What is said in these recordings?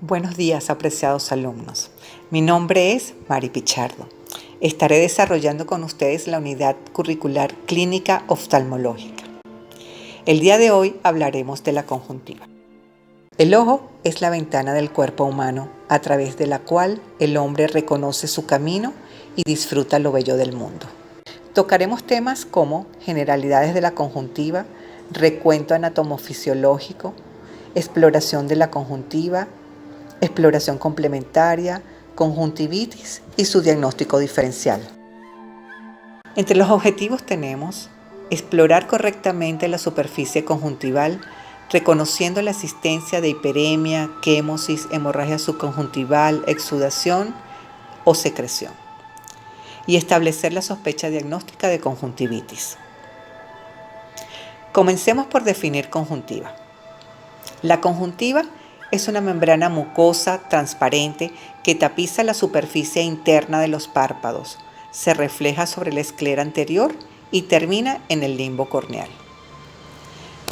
Buenos días, apreciados alumnos. Mi nombre es Mari Pichardo. Estaré desarrollando con ustedes la unidad curricular clínica oftalmológica. El día de hoy hablaremos de la conjuntiva. El ojo es la ventana del cuerpo humano a través de la cual el hombre reconoce su camino y disfruta lo bello del mundo. Tocaremos temas como generalidades de la conjuntiva, recuento anatomofisiológico, exploración de la conjuntiva, exploración complementaria, conjuntivitis y su diagnóstico diferencial. Entre los objetivos tenemos explorar correctamente la superficie conjuntival, reconociendo la existencia de hiperemia, quémosis, hemorragia subconjuntival, exudación o secreción, y establecer la sospecha diagnóstica de conjuntivitis. Comencemos por definir conjuntiva. La conjuntiva es una membrana mucosa transparente que tapiza la superficie interna de los párpados, se refleja sobre la esclera anterior y termina en el limbo corneal.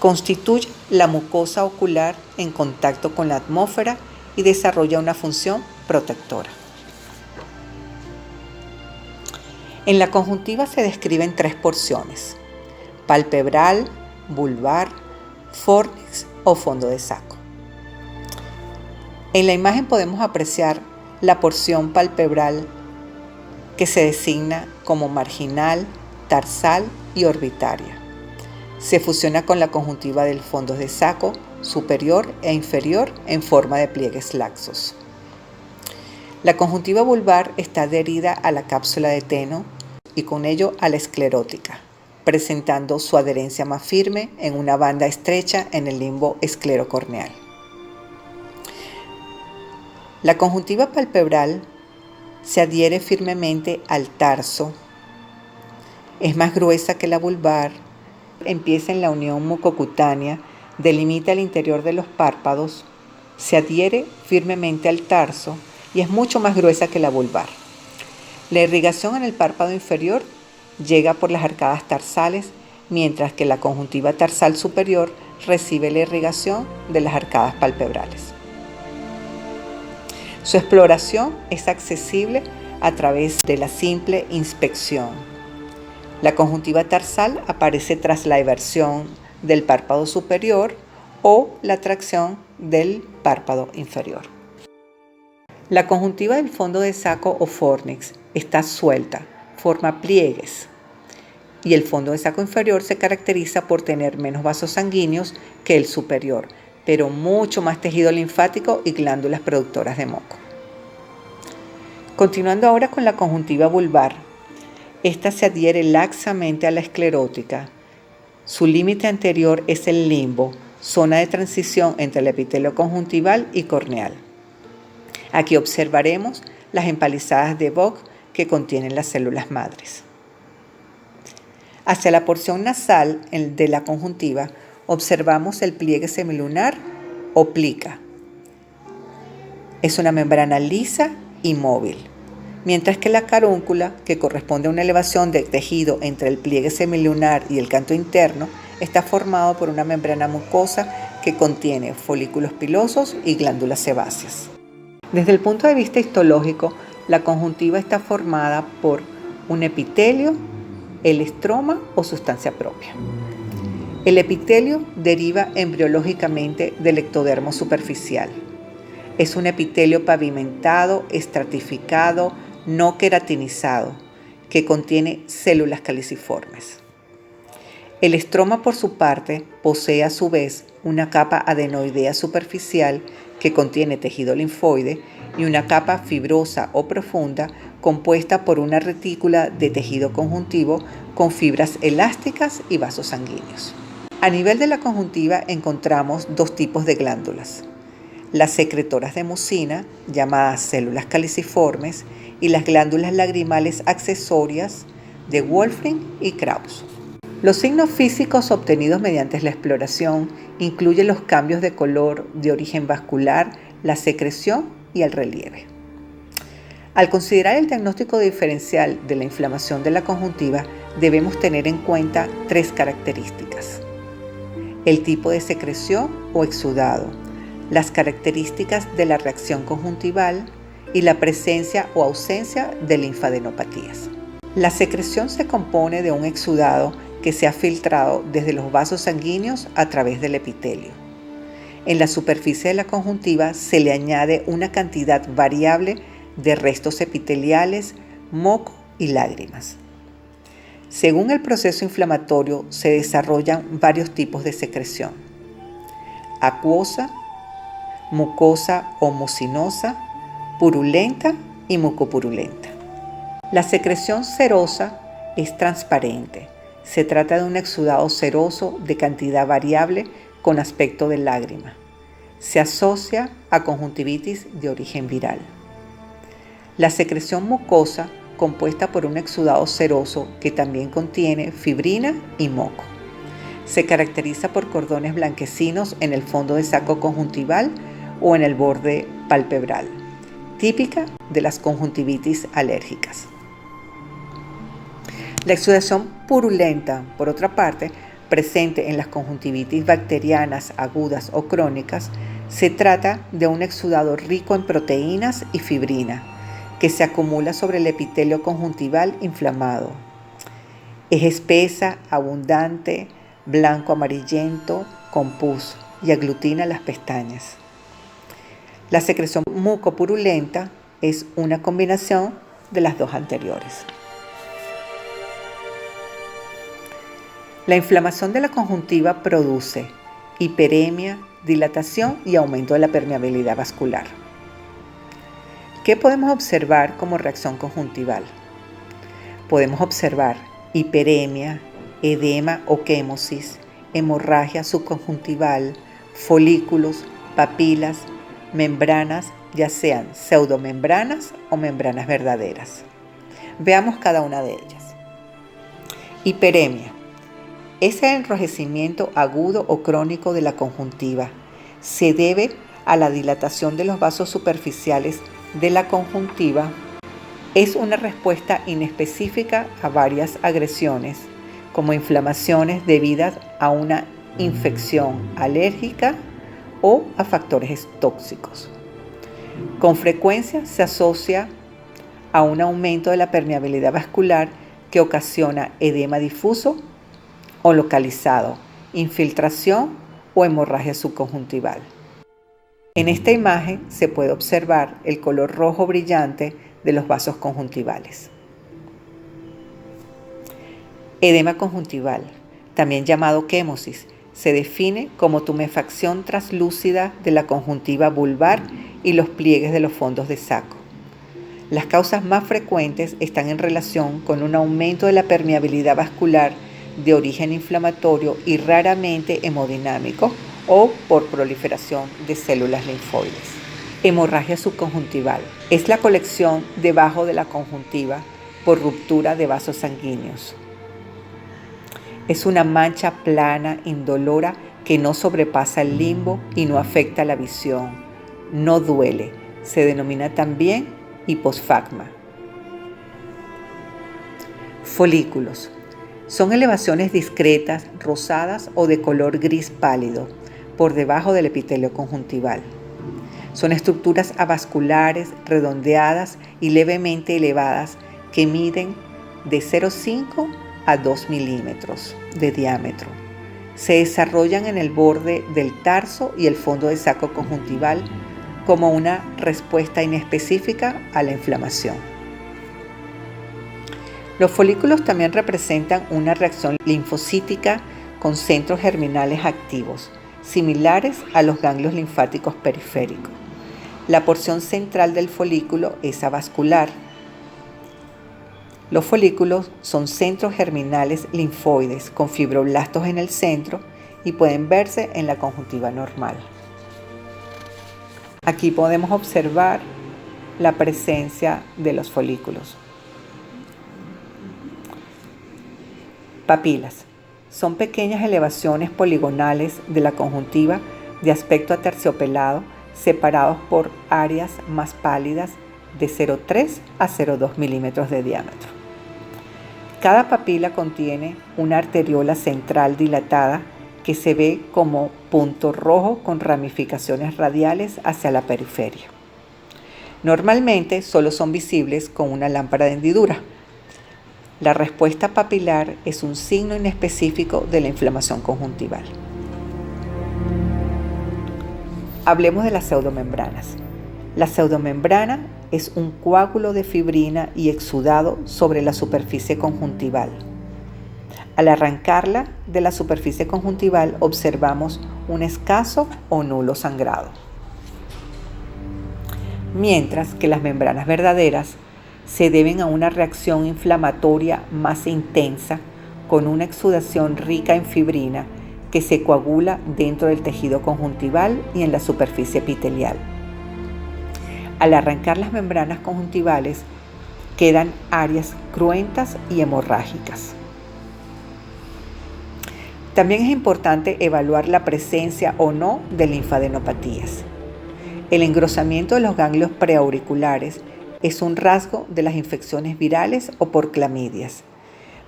Constituye la mucosa ocular en contacto con la atmósfera y desarrolla una función protectora. En la conjuntiva se describen tres porciones: palpebral, vulvar, fórnix o fondo de saco. En la imagen podemos apreciar la porción palpebral que se designa como marginal, tarsal y orbitaria. Se fusiona con la conjuntiva del fondo de saco superior e inferior en forma de pliegues laxos. La conjuntiva vulvar está adherida a la cápsula de Teno y con ello a la esclerótica, presentando su adherencia más firme en una banda estrecha en el limbo esclerocorneal. La conjuntiva palpebral se adhiere firmemente al tarso, es más gruesa que la vulvar, empieza en la unión mucocutánea, delimita el interior de los párpados, se adhiere firmemente al tarso y es mucho más gruesa que la vulvar. La irrigación en el párpado inferior llega por las arcadas tarsales, mientras que la conjuntiva tarsal superior recibe la irrigación de las arcadas palpebrales. Su exploración es accesible a través de la simple inspección. La conjuntiva tarsal aparece tras la eversión del párpado superior o la tracción del párpado inferior. La conjuntiva del fondo de saco o fórnix está suelta, forma pliegues, y el fondo de saco inferior se caracteriza por tener menos vasos sanguíneos que el superior, pero mucho más tejido linfático y glándulas productoras de moco. Continuando ahora con la conjuntiva vulvar, esta se adhiere laxamente a la esclerótica. Su límite anterior es el limbo, zona de transición entre el epitelio conjuntival y corneal. Aquí observaremos las empalizadas de Vogt que contienen las células madres. Hacia la porción nasal de la conjuntiva observamos el pliegue semilunar o plica. Es una membrana lisa y móvil, mientras que la carúncula, que corresponde a una elevación de tejido entre el pliegue semilunar y el canto interno, está formado por una membrana mucosa que contiene folículos pilosos y glándulas sebáceas. Desde el punto de vista histológico, la conjuntiva está formada por un epitelio, el estroma o sustancia propia. El epitelio deriva embriológicamente del ectodermo superficial. Es un epitelio pavimentado, estratificado, no queratinizado, que contiene células caliciformes. El estroma, por su parte, posee a su vez una capa adenoidea superficial que contiene tejido linfoide y una capa fibrosa o profunda compuesta por una retícula de tejido conjuntivo con fibras elásticas y vasos sanguíneos. A nivel de la conjuntiva encontramos dos tipos de glándulas: las secretoras de mucina, llamadas células caliciformes, y las glándulas lagrimales accesorias de Wolfram y Krause. Los signos físicos obtenidos mediante la exploración incluyen los cambios de color de origen vascular, la secreción y el relieve. Al considerar el diagnóstico diferencial de la inflamación de la conjuntiva, debemos tener en cuenta tres características: el tipo de secreción o exudado, las características de la reacción conjuntival y la presencia o ausencia de linfadenopatías. La secreción se compone de un exudado que se ha filtrado desde los vasos sanguíneos a través del epitelio. En la superficie de la conjuntiva se le añade una cantidad variable de restos epiteliales, moco y lágrimas. Según el proceso inflamatorio se desarrollan varios tipos de secreción: acuosa, mucosa o mucinosa, purulenta y mucopurulenta. La secreción serosa es transparente. Se trata de un exudado seroso de cantidad variable con aspecto de lágrima. Se asocia a conjuntivitis de origen viral. La secreción mucosa, compuesta por un exudado seroso que también contiene fibrina y moco. Se caracteriza por cordones blanquecinos en el fondo del saco conjuntival o en el borde palpebral, típica de las conjuntivitis alérgicas. La exudación purulenta, por otra parte, presente en las conjuntivitis bacterianas agudas o crónicas, se trata de un exudado rico en proteínas y fibrina, que se acumula sobre el epitelio conjuntival inflamado. Es espesa, abundante, blanco amarillento, con pus y aglutina las pestañas. La secreción mucopurulenta es una combinación de las dos anteriores. La inflamación de la conjuntiva produce hiperemia, dilatación y aumento de la permeabilidad vascular. ¿Qué podemos observar como reacción conjuntival? Podemos observar hiperemia, edema o quémosis, hemorragia subconjuntival, folículos, papilas, membranas, ya sean pseudomembranas o membranas verdaderas. Veamos cada una de ellas. Hiperemia. Ese enrojecimiento agudo o crónico de la conjuntiva se debe a la dilatación de los vasos superficiales de la conjuntiva. Es una respuesta inespecífica a varias agresiones, como inflamaciones debidas a una infección alérgica o a factores tóxicos. Con frecuencia se asocia a un aumento de la permeabilidad vascular que ocasiona edema difuso o localizado, infiltración o hemorragia subconjuntival. En esta imagen se puede observar el color rojo brillante de los vasos conjuntivales. Edema conjuntival, también llamado quémosis, se define como tumefacción translúcida de la conjuntiva vulvar y los pliegues de los fondos de saco. Las causas más frecuentes están en relación con un aumento de la permeabilidad vascular de origen inflamatorio y raramente hemodinámico o por proliferación de células linfoides. Hemorragia subconjuntival es la colección debajo de la conjuntiva por ruptura de vasos sanguíneos. Es una mancha plana, indolora, que no sobrepasa el limbo y no afecta la visión. No duele. Se denomina también hiposfagma. Folículos. Son elevaciones discretas, rosadas o de color gris pálido, por debajo del epitelio conjuntival. Son estructuras avasculares, redondeadas y levemente elevadas que miden de 0,5 a 2 milímetros de diámetro. Se desarrollan en el borde del tarso y el fondo del saco conjuntival como una respuesta inespecífica a la inflamación. Los folículos también representan una reacción linfocítica con centros germinales activos, similares a los ganglios linfáticos periféricos. La porción central del folículo es avascular. Los folículos son centros germinales linfoides con fibroblastos en el centro y pueden verse en la conjuntiva normal. Aquí podemos observar la presencia de los folículos. Papilas. Son pequeñas elevaciones poligonales de la conjuntiva de aspecto aterciopelado, separados por áreas más pálidas de 0,3 a 0,2 milímetros de diámetro. Cada papila contiene una arteriola central dilatada que se ve como punto rojo con ramificaciones radiales hacia la periferia. Normalmente solo son visibles con una lámpara de hendidura. La respuesta papilar es un signo inespecífico de la inflamación conjuntival. Hablemos de las pseudomembranas. La pseudomembrana es un coágulo de fibrina y exudado sobre la superficie conjuntival. Al arrancarla de la superficie conjuntival observamos un escaso o nulo sangrado. Mientras que las membranas verdaderas se deben a una reacción inflamatoria más intensa con una exudación rica en fibrina que se coagula dentro del tejido conjuntival y en la superficie epitelial. Al arrancar las membranas conjuntivales quedan áreas cruentas y hemorrágicas. También es importante evaluar la presencia o no de linfadenopatías. El engrosamiento de los ganglios preauriculares es un rasgo de las infecciones virales o por clamidias,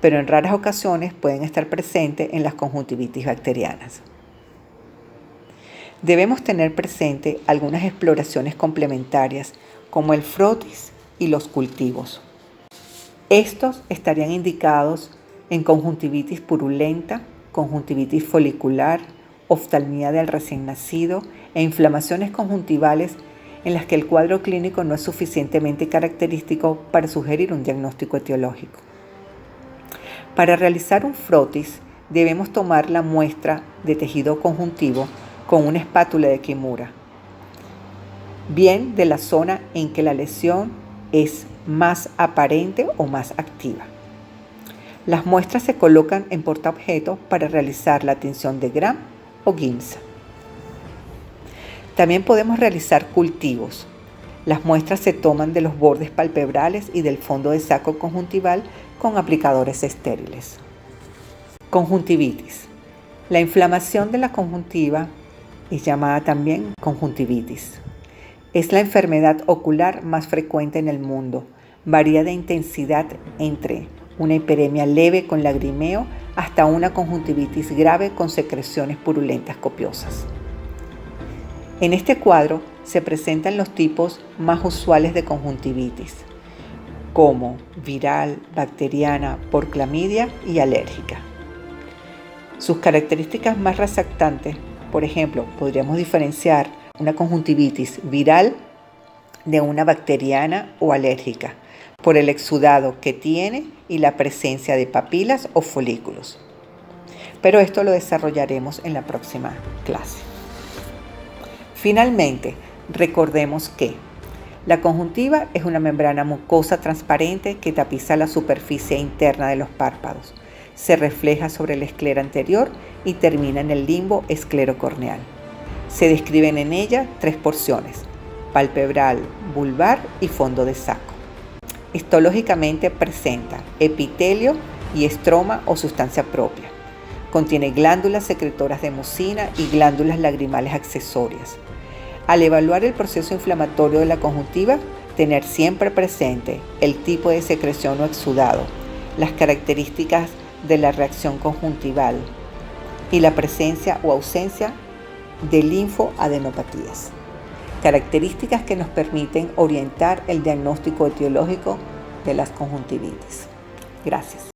pero en raras ocasiones pueden estar presentes en las conjuntivitis bacterianas. Debemos tener presente algunas exploraciones complementarias como el frotis y los cultivos. Estos estarían indicados en conjuntivitis purulenta, conjuntivitis folicular, oftalmía del recién nacido e inflamaciones conjuntivales en las que el cuadro clínico no es suficientemente característico para sugerir un diagnóstico etiológico. Para realizar un frotis debemos tomar la muestra de tejido conjuntivo con una espátula de Kimura, bien de la zona en que la lesión es más aparente o más activa. Las muestras se colocan en portaobjetos para realizar la tinción de Gram o Giemsa. También podemos realizar cultivos. Las muestras se toman de los bordes palpebrales y del fondo de saco conjuntival con aplicadores estériles. Conjuntivitis. La inflamación de la conjuntiva es llamada también conjuntivitis. Es la enfermedad ocular más frecuente en el mundo. Varía de intensidad entre una hiperemia leve con lagrimeo hasta una conjuntivitis grave con secreciones purulentas copiosas. En este cuadro se presentan los tipos más usuales de conjuntivitis, como viral, bacteriana, por clamidia y alérgica. Sus características más resaltantes, por ejemplo, podríamos diferenciar una conjuntivitis viral de una bacteriana o alérgica por el exudado que tiene y la presencia de papilas o folículos. Pero esto lo desarrollaremos en la próxima clase. Finalmente, recordemos que la conjuntiva es una membrana mucosa transparente que tapiza la superficie interna de los párpados, se refleja sobre la esclera anterior y termina en el limbo esclerocorneal. Se describen en ella 3 porciones: palpebral, vulvar y fondo de saco. Histológicamente presenta epitelio y estroma o sustancia propia. Contiene glándulas secretoras de mucina y glándulas lagrimales accesorias. Al evaluar el proceso inflamatorio de la conjuntiva, tener siempre presente el tipo de secreción o exudado, las características de la reacción conjuntival y la presencia o ausencia de linfoadenopatías. Características que nos permiten orientar el diagnóstico etiológico de las conjuntivitis. Gracias.